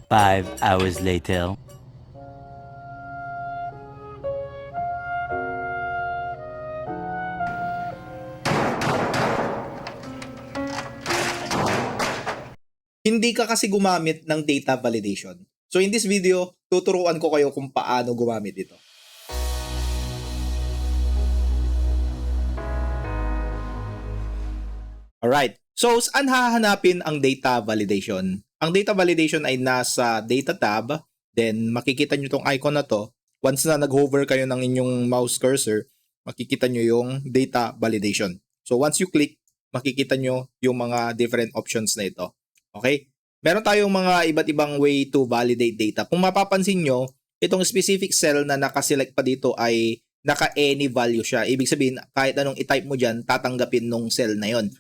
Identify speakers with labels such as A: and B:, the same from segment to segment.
A: 5 hours later.
B: Hindi ka kasi gumamit ng data validation. So in this video, tuturuan ko kayo kung paano gumamit ito. Alright, so saan hahanapin ang data validation? Ang data validation ay nasa data tab, then makikita nyo tong icon na to. Once na nag-hover kayo ng inyong mouse cursor, makikita nyo yung data validation. So once you click, makikita nyo yung mga different options na ito. Okay? Meron tayong mga iba't ibang way to validate data. Kung mapapansin nyo, itong specific cell na nakaselect pa dito ay naka-any value siya. Ibig sabihin, kahit anong i-type mo dyan, tatanggapin nung cell na yon.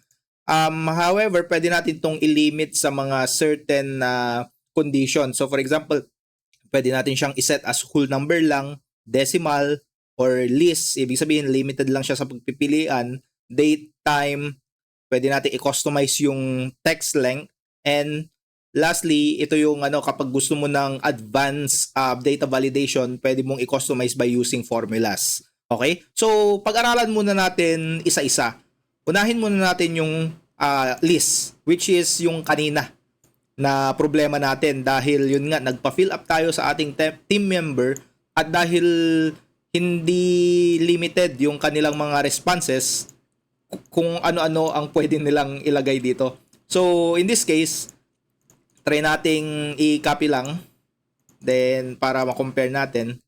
B: However, pwede natin itong i-limit sa mga certain conditions. So for example, pwede natin siyang iset as whole number lang, decimal, or list. Ibig sabihin, limited lang siya sa pagpipilian. Date, time, pwede natin i-customize yung text length. And lastly, ito yung kapag gusto mo ng advanced data validation, pwede mong i-customize by using formulas. Okay? So, pag-aralan muna natin isa-isa. Unahin muna natin yung list, which is yung kanina na problema natin dahil yun nga, nagpa-fill up tayo sa ating team member at dahil hindi limited yung kanilang mga responses, kung ano-ano ang pwede nilang ilagay dito. So, in this case, try nating i-copy lang then para ma-compare natin.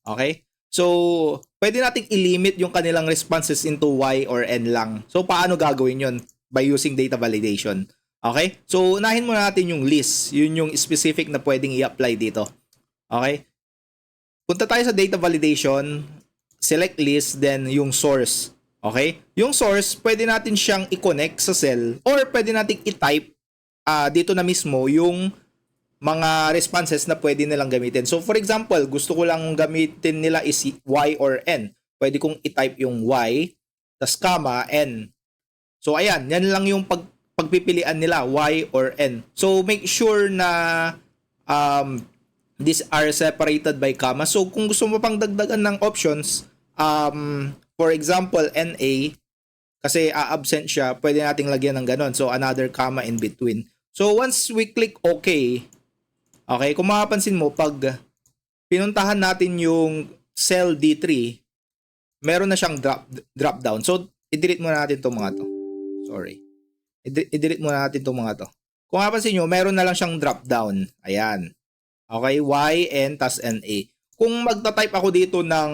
B: Okay? So, pwede nating i-limit yung kanilang responses into Y or N lang. So, paano gagawin yon? By using data validation. Okay? So, unahin muna natin yung list. Yun yung specific na pwedeng i-apply dito. Okay? Punta tayo sa data validation, select list, then yung source. Okay? Yung source, pwede natin siyang i-connect sa cell or pwede nating i-type dito na mismo yung mga responses na pwede nilang gamitin. So for example, gusto ko lang gamitin nila is Y or N. Pwede kong i-type yung Y, tas comma, N. So ayan, yan lang yung pagpipilian nila, Y or N. So make sure na these are separated by comma. So kung gusto mo pang dagdagan ng options, for example, NA, kasi absent siya, pwede nating lagyan ng ganon. So another comma in between. So once we click OK, okay, kung makapansin mo, pag pinuntahan natin yung cell D3, meron na siyang drop down. So, i-delete muna natin itong mga to. Sorry. I-delete muna natin itong mga to. Kung makapansin nyo, meron na lang siyang drop down. Ayan. Okay, Y, N, tas NA. Kung magta-type ako dito ng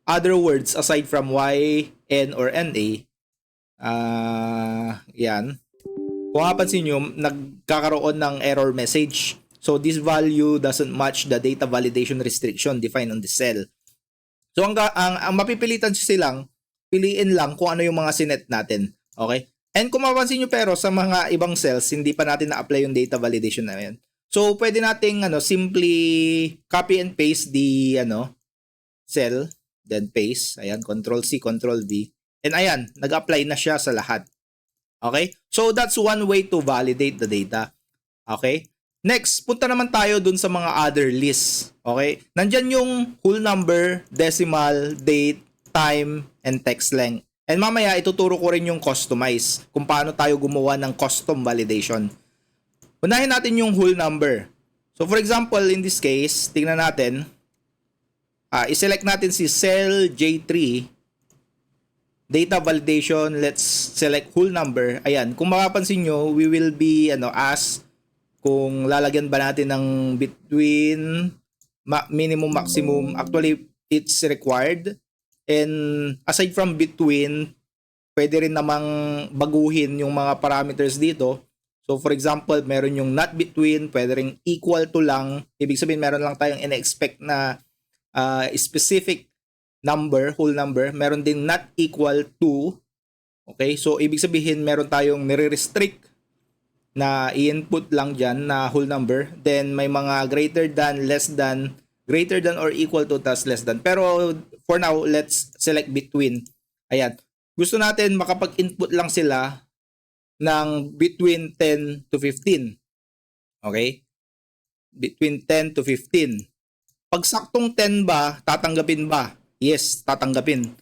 B: other words aside from Y, N, or NA, yan. Kung mapansin nyo, nagkakaroon ng error message. So, this value doesn't match the data validation restriction defined on the cell. So, ang mapipilitan silang, piliin lang kung ano yung mga sinet natin. Okay? And kung mapansin nyo pero, sa mga ibang cells, hindi pa natin na-apply yung data validation na yun. So, pwede nating simply copy and paste the cell, then paste. Ayan, Control-C, Control-V. And ayan, nag-apply na siya sa lahat. Okay? So, that's one way to validate the data. Okay? Next, punta naman tayo dun sa mga other lists. Okay? Nandyan yung whole number, decimal, date, time, and text length. And mamaya, ituturo ko rin yung customize kung paano tayo gumawa ng custom validation. Unahin natin yung whole number. So, for example, in this case, tingnan natin, i-select natin si cell J3, data validation, let's select whole number. Ayan, kung mapapansin nyo, we will be asked kung lalagyan ba natin ng between, minimum, maximum. Actually, it's required. And aside from between, pwede rin namang baguhin yung mga parameters dito. So for example, meron yung not between, pwede rin equal to lang. Ibig sabihin, meron lang tayong in-expect na specific number, whole number. Meron din not equal to. Okay, so ibig sabihin meron tayong nire-restrict na i-input lang dyan na whole number. Then may mga greater than, less than, greater than or equal to, tas less than. Pero for now, let's select between. Ayan. Gusto natin makapag-input lang sila ng between 10 to 15. Okay? between 10 to 15. Pag saktong 10 ba, tatanggapin ba? Yes, tatanggapin.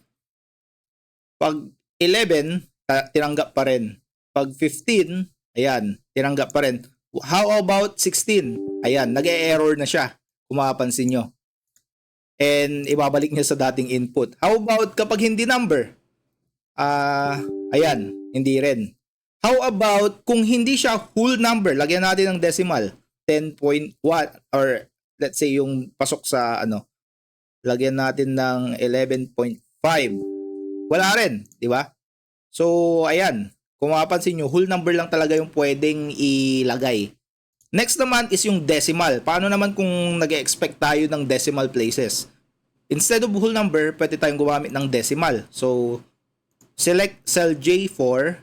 B: Pag 11, tinanggap pa rin. Pag 15, ayan, tinanggap pa rin. How about 16? Ayan, nag-e-error na siya, kung mapapansin nyo. And ibabalik niya sa dating input. How about kapag hindi number? Ayan, hindi rin. How about kung hindi siya whole number, lagyan natin ng decimal, 10.1 or let's say yung pasok sa lagyan natin ng 11.5. Wala rin, di ba? So, ayan. Kung mapapansin nyo, whole number lang talaga yung pwedeng ilagay. Next naman is yung decimal. Paano naman kung nag-expect tayo ng decimal places? Instead of whole number, pwede tayong gumamit ng decimal. So, select cell J4,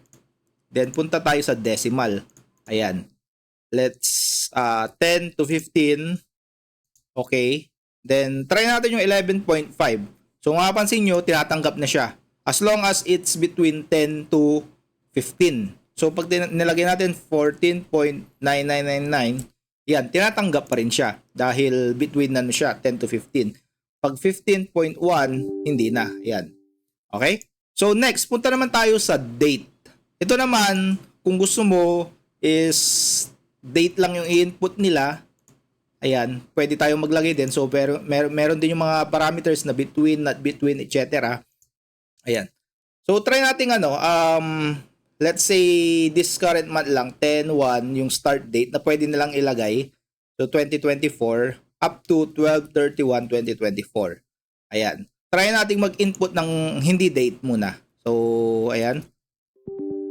B: then punta tayo sa decimal. Ayan. Let's 10 to 15. Okay. Then, try natin yung 11.5. So, kung mapapansin nyo, tinatanggap na siya. As long as it's between 10 to 15. So, pag nilagay natin 14.9999, yan, tinatanggap pa rin siya. Dahil between siya, 10 to 15. Pag 15.1, hindi na. Yan. Okay? So, next, punta naman tayo sa date. Ito naman, kung gusto mo is date lang yung i-input nila, ayan, pwede tayong maglagay din. So, pero meron din yung mga parameters na between, not between, etc. Ayan. So, try natin let's say this current month lang, 10-1, yung start date na pwede nilang ilagay. So, 2024 up to 12/31/2024. Ayan. Try natin mag-input ng hindi date muna. So, ayan.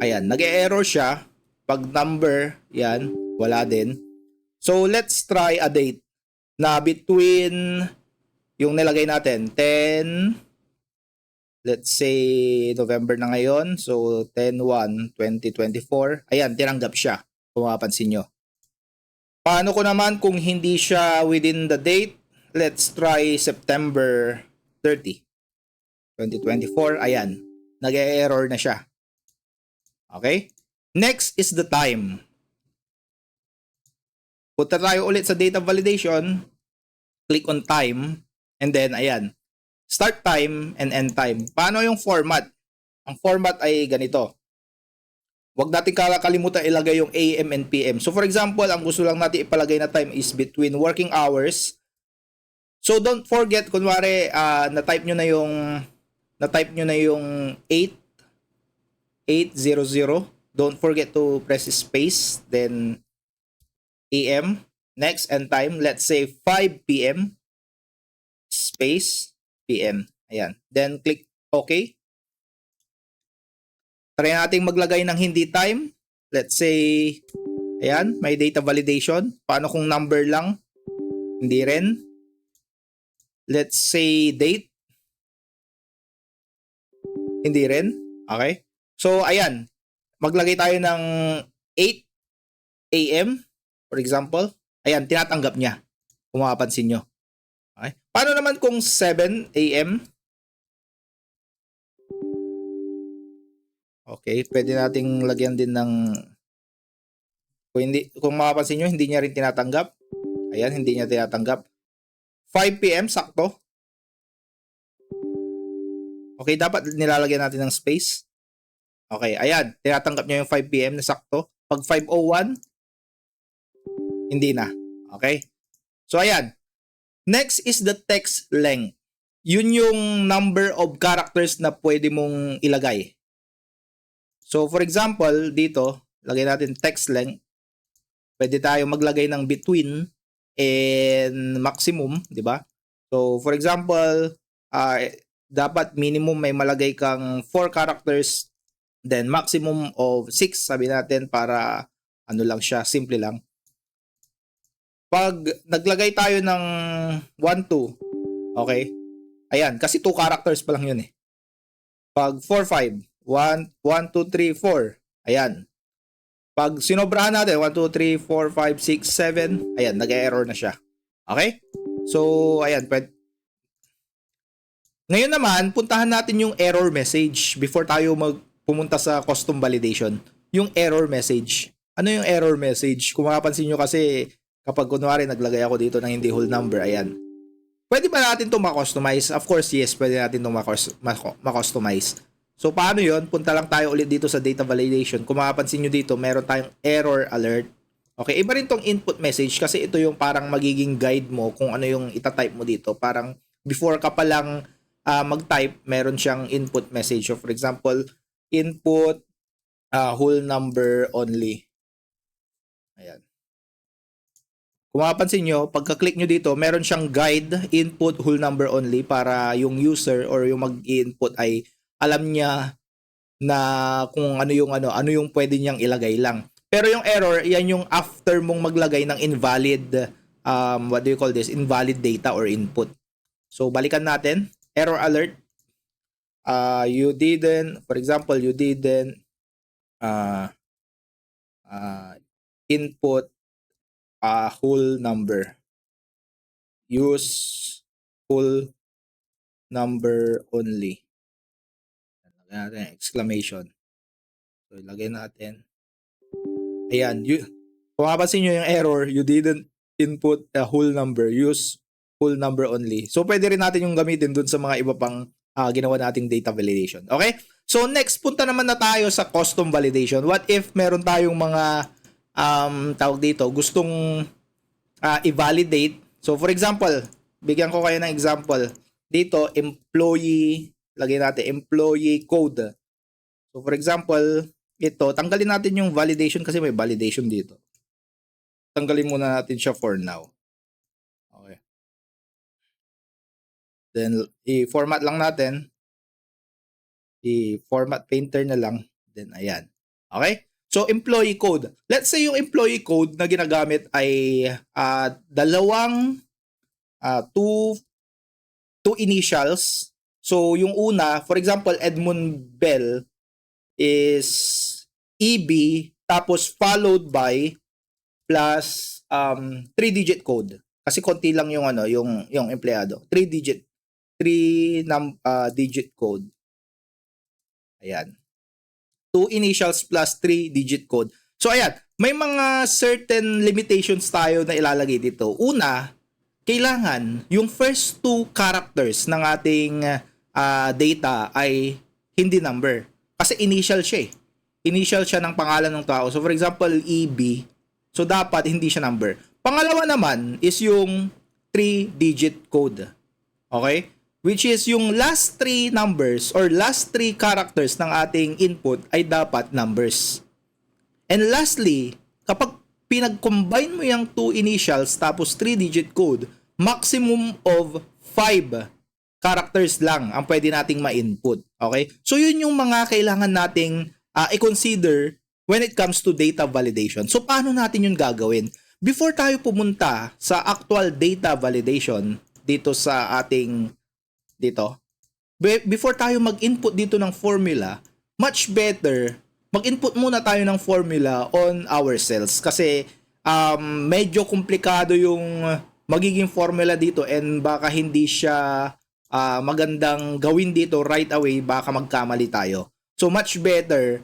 B: Ayan, nag-e-error siya. Pag number, yan, wala din. So, let's try a date na between yung nilagay natin, 10, let's say November na ngayon. So, 10/1/2024. Ayan, tinanggap siya. Kung mapapansin nyo. Paano ko naman kung hindi siya within the date? Let's try September 30, 2024. Ayan, nag-e-error na siya. Okay? Next is the time. Punta tayo ulit sa data validation. Click on time. And then, ayan. Start time and end time. Paano yung format? Ang format ay ganito. Huwag natin kakalimutan ilagay yung AM and PM. So, for example, ang gusto lang natin ipalagay na time is between working hours. So, don't forget, kunwari, na-type nyo na yung 800. Don't forget to press space. Then, AM. Next, end time. Let's say 5 PM. Space, PM. Ayan. Then, click OK. Try nating maglagay ng hindi time. Let's say, ayan, may data validation. Paano kung number lang? Hindi rin. Let's say date. Hindi rin. Okay. So, ayan. Maglagay tayo ng 8 AM, for example. Ayan, tinatanggap niya. Kung mapapansin nyo. Okay. Paano naman kung 7 AM? Okay, pwede nating lagyan din ng kung mapapansin nyo, hindi niya rin tinatanggap. Ayan, hindi niya tinatanggap. 5 PM, sakto. Okay, dapat nilalagyan natin ng space. Okay, ayan, tinatanggap niya yung 5 PM na sakto. Pag 5:01, hindi na. Okay? So, ayan. Next is the text length. Yun yung number of characters na pwede mong ilagay. So, for example, dito, lagay natin text length. Pwede tayo maglagay ng between and maximum, di ba? So, for example, dapat minimum may malagay kang 4 characters, then maximum of 6, sabi natin, para ano lang siya, simple lang. Pag naglagay tayo ng 1-2, okay? Ayan, kasi 2 characters pa lang yun eh. Pag 4-5, 1, 2, 3, 4. Ayan. Pag sinobrahan natin, 1, 2, 3, 4, 5, 6, 7. Ayan, nag-error na siya. Okay? So, ayan. Ngayon naman, puntahan natin yung error message before tayo pumunta sa custom validation. Yung error message. Ano yung error message? Kung mapapansin nyo kasi, Kapag kunwari naglagay ako dito ng hindi whole number, ayan. Pwede ba natin ito ma-customize? Of course, yes, pwede natin ito ma-customize. So, paano yon? Punta lang tayo ulit dito sa data validation. Kung mapapansin nyo dito, meron tayong error alert. Okay, iba rin tong input message kasi ito yung parang magiging guide mo kung ano yung itatype mo dito. Parang before ka pa lang mag-type, meron siyang input message. So, for example, input whole number only. Ayan. Kung mapapansin nyo, pagka-click nyo dito, meron siyang guide, input whole number only para yung user or yung mag-input ay alam niya na kung ano yung pwede niyang ilagay lang. Pero yung error, yan yung after mong maglagay ng invalid, what do you call this? Invalid data or input. So, balikan natin. Error alert. You didn't, for example, you didn't input whole number. Use whole number only. Lagyan natin exclamation. So, ilagay natin. Ayan. Kung mapapansin nyo yung error, you didn't input a whole number. Use whole number only. So, pwede rin natin yung gamitin dun sa mga iba pang ginawa nating data validation. Okay? So, next, punta naman na tayo sa custom validation. What if meron tayong mga tawag dito, gustong i-validate. So, for example, bigyan ko kayo ng example. Dito, employee, lagay natin, employee code. So, for example, ito, tanggalin natin yung validation kasi may validation dito. Tanggalin muna natin siya for now. Okay. Then, i-format lang natin. I-format painter na lang. Then, ayan. Okay? So, employee code. Let's say yung employee code na ginagamit ay dalawang two initials. So, yung una, for example, Edmund Bell is EB tapos followed by plus 3-digit code. Kasi konti lang yung yung empleyado. 3-digit code. Ayan. 2 initials plus 3-digit code. So, ayan. May mga certain limitations tayo na ilalagay dito. Una, kailangan yung first 2 characters ng ating data ay hindi number. Kasi initial siya eh. Initial siya ng pangalan ng tao. So, for example, EB. So, dapat hindi siya number. Pangalawa naman is yung 3-digit code. Okay? Which is yung last 3 numbers or last 3 characters ng ating input ay dapat numbers. And lastly, kapag pinag-combine mo yung 2 initials tapos 3-digit code, maximum of 5 characters lang ang pwede nating ma-input. Okay? So yun yung mga kailangan nating i-consider when it comes to data validation. So paano natin yun gagawin? Before tayo pumunta sa actual data validation dito sa ating before tayo mag-input dito ng formula, much better mag-input muna tayo ng formula on our cells kasi medyo komplikado yung magiging formula dito and baka hindi siya magandang gawin dito right away, baka magkamali tayo. So much better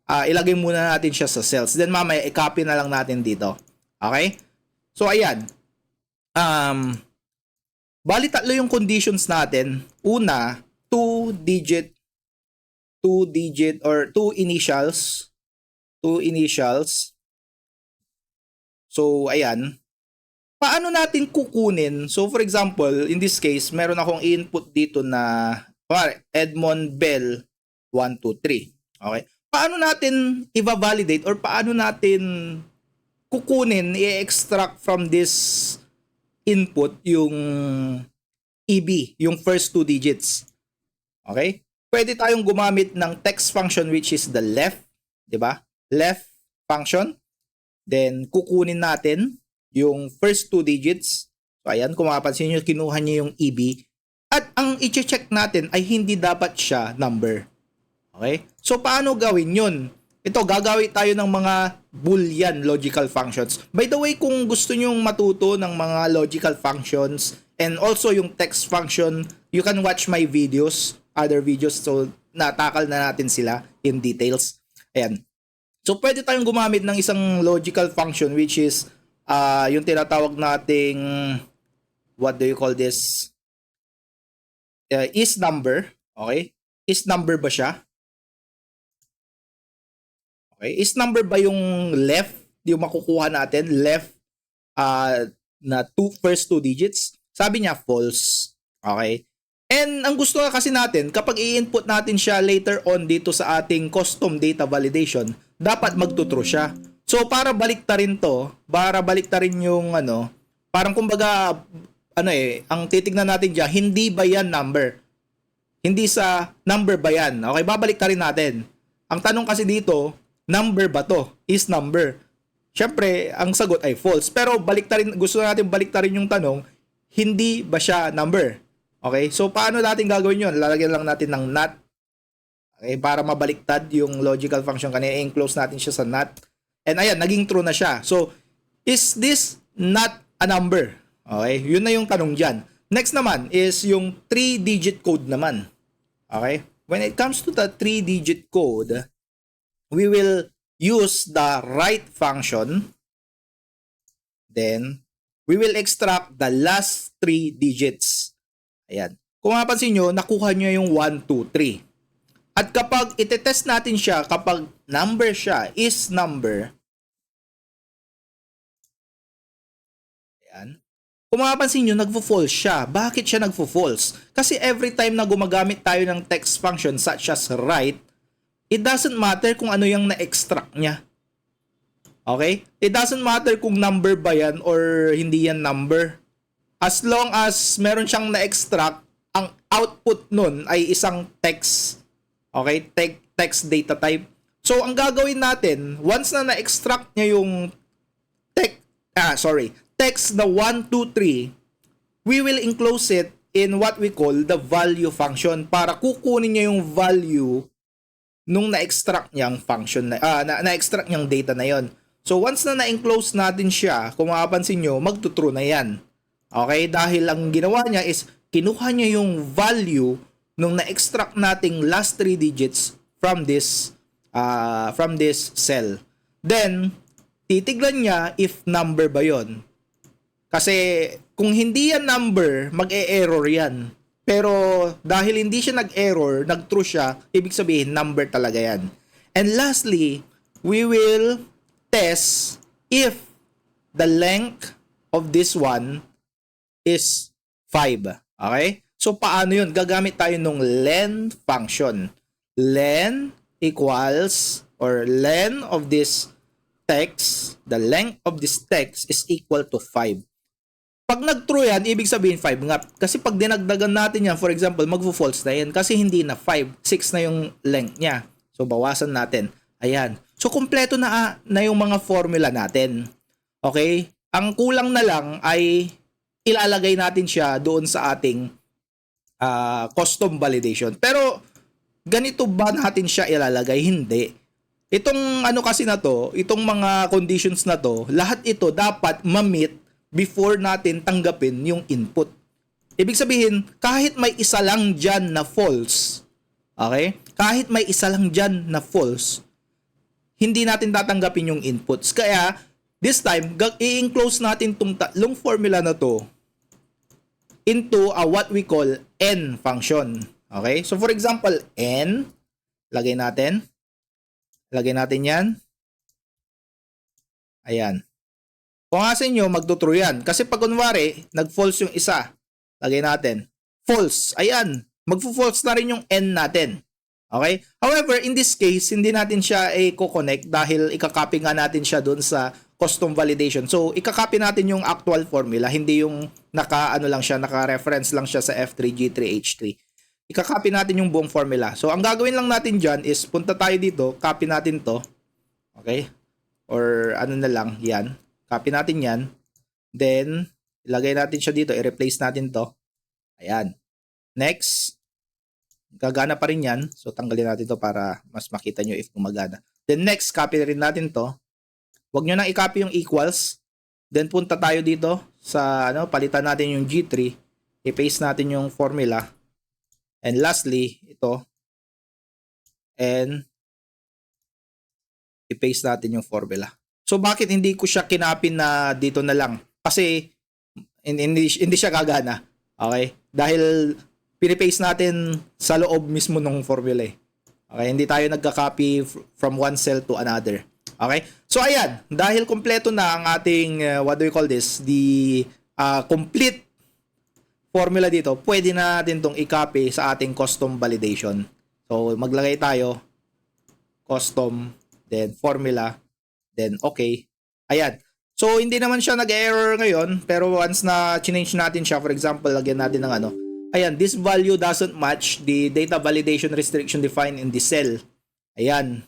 B: ilagay muna natin siya sa cells, then mamaya i-copy na lang natin dito. Okay? So ayan. Bali tatlo yung conditions natin. Una, 2-digit or 2 initials. 2 initials. So, ayan. Paano natin kukunin? So, for example, in this case, meron akong input dito na Edmond Bell 1, 2, 3. Okay? Paano natin i-validate or paano natin kukunin, i-extract from this input yung EB, yung first 2 digits. Okay? Pwede tayong gumamit ng text function which is the left, 'di ba? Left function. Then kukunin natin yung first 2 digits. So ayan, kung mapapansin niyo, kinuha niya yung EB. At ang i-check natin ay hindi dapat siya number. Okay? So paano gawin 'yun? Ito, gagawin tayo ng mga Boolean logical functions. By the way, kung gusto nyong matuto ng mga logical functions and also yung text function, you can watch my videos, other videos. So, natakal na natin sila in details. Ayan. So, pwede tayong gumamit ng isang logical function which is yung tinatawag nating, what do you call this? Is number. Okay? Is number ba siya? Okay? Is number ba yung left? Yung makukuha natin? Left na first two digits? Sabi niya false. Okay? And ang gusto nga kasi natin, kapag i-input natin siya later on dito sa ating custom data validation, dapat magto-true siya. So para baliktarin to, para baliktarin yung parang kumbaga ang titignan natin diyan, hindi ba yan number? Hindi sa number ba yan? Okay, babaliktarin natin. Ang tanong kasi dito, number ba to? Is number. Syempre, ang sagot ay false. Pero gusto natin baliktarin yung tanong, hindi ba siya number? Okay? So, paano natin gagawin yun? Lalagyan lang natin ng not. Okay? Para mabaliktad yung logical function kanina. I-enclose natin siya sa not. And ayan, naging true na siya. So, is this not a number? Okay? Yun na yung tanong dyan. Next naman is yung 3-digit code naman. Okay? When it comes to the 3-digit code, we will use the write function. Then, we will extract the last 3 digits. Ayan. Kung mapansin nyo, nakuha nyo yung 1, 2, 3. At kapag itetest natin siya, kapag number siya, is number. Ayan. Kung mapapansin nyo, nagfo-false siya. Bakit siya nagfo-false? Kasi every time na gumagamit tayo ng text function such as write, it doesn't matter kung ano yung na-extract niya. Okay? It doesn't matter kung number ba yan or hindi yan number. As long as meron siyang na-extract, ang output nun ay isang text. Okay? Text data type. So, ang gagawin natin, once na na-extract niya yung text na 1, 2, 3, we will enclose it in what we call the value function para kukunin niya yung value nung na-extract niyang function na-extract niyang data na yon. So, once na na-enclose natin siya, kung mapapansin nyo, magtutrue na yan. Okay? Dahil ang ginawa niya is, kinuha niya yung value nung na-extract nating last 3 digits from this cell. Then, titignan niya if number ba yon. Kasi, kung hindi yan number, mag-e-error yan. Pero, dahil hindi siya nag-error, nag-true siya, ibig sabihin, number talaga yan. And lastly, we will test if the length of this one is 5. Okay? So, paano yun? Gagamit tayo nung len function. Len equals, or len of this text, the length of this text is equal to 5. Pag nag-true yan, ibig sabihin 5 nga. Kasi pag dinagdagan natin yan, for example, magfo-false na yan. Kasi hindi na 5. 6 na yung length niya. So, bawasan natin. Ayan. So, kumpleto na yung mga formula natin. Okay? Ang kulang na lang ay ilalagay natin siya doon sa ating custom validation. Pero, ganito ba natin siya ilalagay? Hindi. Itong kasi na to, itong mga conditions na to, lahat ito dapat ma-meet before natin tanggapin yung input. Ibig sabihin, kahit may isa lang dyan na false, okay? Kahit may isa lang dyan na false, hindi natin tatanggapin yung inputs. Kaya, this time, i-enclose natin itong tatlong formula na to into what we call n function. Okay? So, for example, n, lagay natin yan. Ayan. Kung sa inyo, magtutrue yan. Kasi pag kunwari, nag-false yung isa, lagay natin. False. Ayan. Magfo-false na rin yung n natin. Okay? However, in this case, hindi natin siya i-connect dahil ikakopy nga natin siya doon sa custom validation. So, ikakopy natin yung actual formula, hindi yung naka-reference lang siya sa F3G3H3. Ikakopy natin yung buong formula. So, ang gagawin lang natin dyan is, punta tayo dito, copy natin to. Okay? Or na lang, yan. Copy natin yan. Then, ilagay natin siya dito, i-replace natin to. Ayan. Next. Gagana pa rin yan. So, tanggalin natin to para mas makita nyo if gumagana. Then, next, copy rin natin to. Huwag nyo nang i-copy yung equals. Then, punta tayo dito sa, palitan natin yung G3. I-paste natin yung formula. And lastly, ito. And, i-paste natin yung formula. So bakit hindi ko siya kinapin na dito na lang? Kasi hindi siya gagana. Okay? Dahil pinipaste natin sa loob mismo ng formula eh. Okay, hindi tayo nagka-copy from one cell to another. Okay? So ayan, dahil kompleto na ang ating what do you call this? The complete formula dito, pwede na natin tong i-copy sa ating custom validation. So maglagay tayo custom, then formula, then okay. Ayan. So hindi naman siya nag-error ngayon, pero once na change natin siya, for example, lagyan natin ng ayan, this value doesn't match the data validation restriction defined in the cell. Ayan.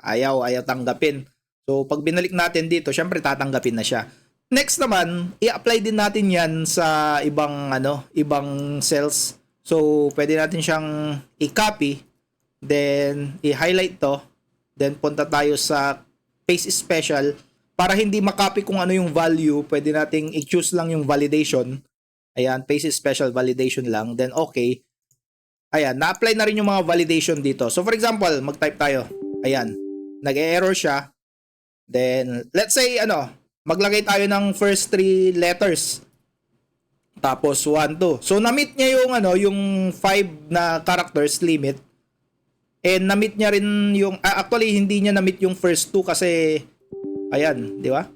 B: Ayaw tanggapin. So, pag binalik natin dito, syempre tatanggapin na siya. Next naman, i-apply din natin yan sa ibang cells. So, pwede natin siyang i-copy, then i-highlight to, then punta tayo sa paste special. Para hindi makopy kung ano yung value, pwede nating i-choose lang yung validation. Ayan, paste special validation lang. Then, okay. Ayan, na-apply na rin yung mga validation dito. So, for example, mag-type tayo. Ayan, nag-error siya. Then, let's say, maglagay tayo ng first 3 letters. Tapos, 1, 2. So, na-meet niya yung 5 na characters limit. And na-meet niya rin yung, actually, hindi niya na-meet yung first 2 kasi, ayan, di ba?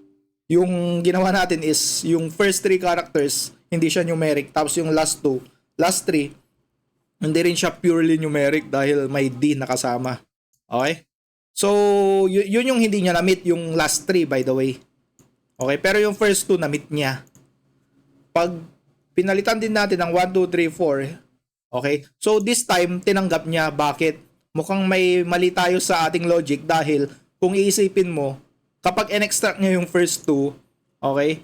B: Yung ginawa natin is, yung first 3 characters, hindi siya numeric. Tapos yung last 3, hindi rin siya purely numeric dahil may D nakasama. Okay? So, yun yung hindi niya na-meet, yung last 3 by the way. Okay? Pero yung first 2 na-meet niya. Pag pinalitan din natin ng 1, 2, 3, 4, okay? So, this time, tinanggap niya. Bakit? Mukhang may mali tayo sa ating logic dahil kung iisipin mo, kapag in-extract niya yung first 2, okay?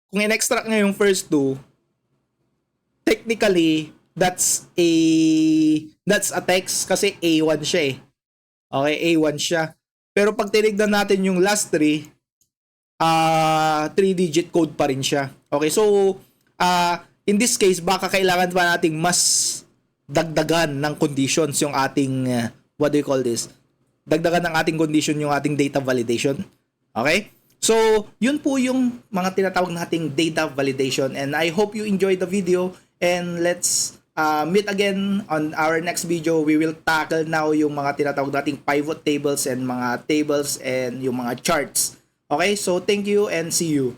B: Kung in-extract niya yung first 2, technically, that's a text kasi A1 siya eh. Okay, A1 siya. Pero pag tinignan natin yung last 3, 3-digit code pa rin siya. Okay, so, in this case, baka kailangan pa nating mas dagdagan ng conditions yung ating, what do you call this? Dagdagan ng ating condition yung ating data validation. Okay? So, yun po yung mga tinatawag nating data validation. And I hope you enjoyed the video. And let's meet again on our next video. We will tackle now yung mga tinatawag nating pivot tables and mga tables and yung mga charts. Okay? So, thank you and see you.